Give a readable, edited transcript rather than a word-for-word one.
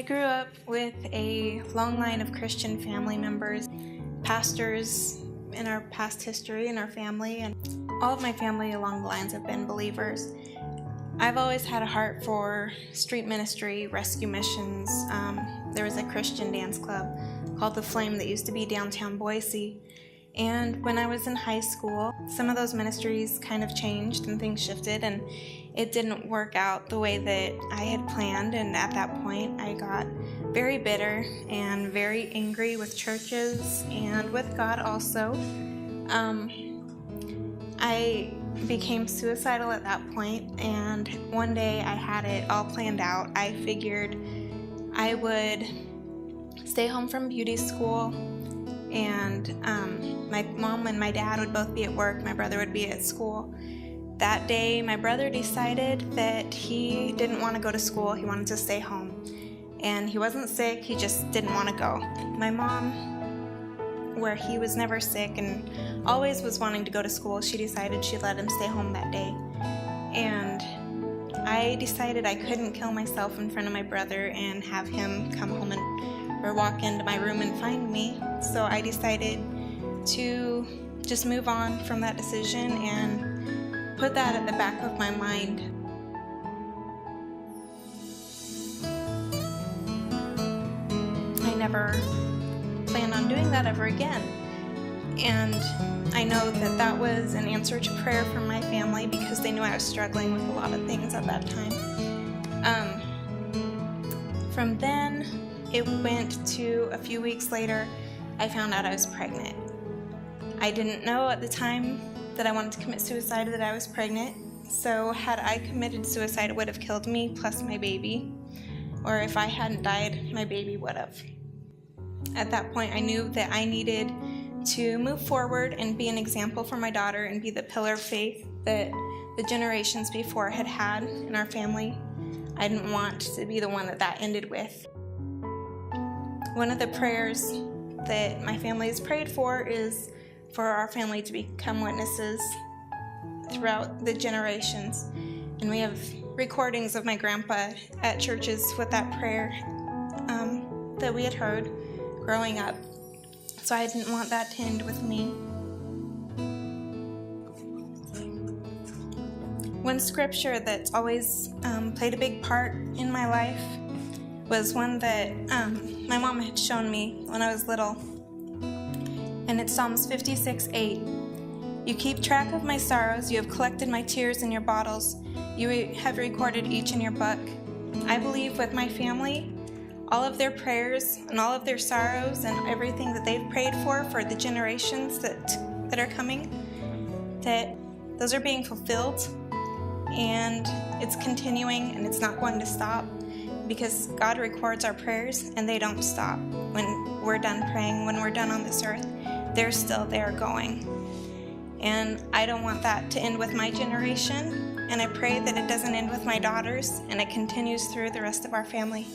I grew up with a long line of Christian family members, pastors in our past history in our family, and all of my family along the lines have been believers. I've always had a heart for street ministry, rescue missions. There was a Christian dance club called The Flame that used to be downtown Boise. And when I was in high school, some of those ministries kind of changed and things shifted, and it didn't work out the way that I had planned. And at that point, I got very bitter and very angry with churches and with God also. I became suicidal at that point, and one day I had it all planned out. I figured I would stay home from beauty school, and my mom and my dad would both be at work. My brother would be at school. That day, my brother decided that he didn't want to go to school. He wanted to stay home. And he wasn't sick, he just didn't want to go. My mom, where he was never sick and always was wanting to go to school, she decided she'd let him stay home that day. And I decided I couldn't kill myself in front of my brother and have him come home or walk into my room and find me. So I decided to just move on from that decision and put that at the back of my mind. I never planned on doing that ever again. And I know that that was an answer to prayer from my family because they knew I was struggling with a lot of things at that time. From then, it went to a few weeks later, I found out I was pregnant. I didn't know at the time that I wanted to commit suicide that I was pregnant. So had I committed suicide, it would have killed me plus my baby. Or if I hadn't died, my baby would have. At that point, I knew that I needed to move forward and be an example for my daughter and be the pillar of faith that the generations before had had in our family. I didn't want to be the one that ended with. One of the prayers that my family has prayed for is for our family to become witnesses throughout the generations. And we have recordings of my grandpa at churches with that prayer that we had heard growing up. So I didn't want that to end with me. One scripture that's always played a big part in my life was one that my mom had shown me when I was little. And it's Psalms 56:8. You keep track of my sorrows, you have collected my tears in your bottles, you have recorded each in your book. I believe with my family, all of their prayers and all of their sorrows and everything that they've prayed for the generations that are coming, that those are being fulfilled, and it's continuing and it's not going to stop because God records our prayers and they don't stop. When we're done praying, when we're done on this earth, they're still there going. And I don't want that to end with my generation, and I pray that it doesn't end with my daughters and it continues through the rest of our family.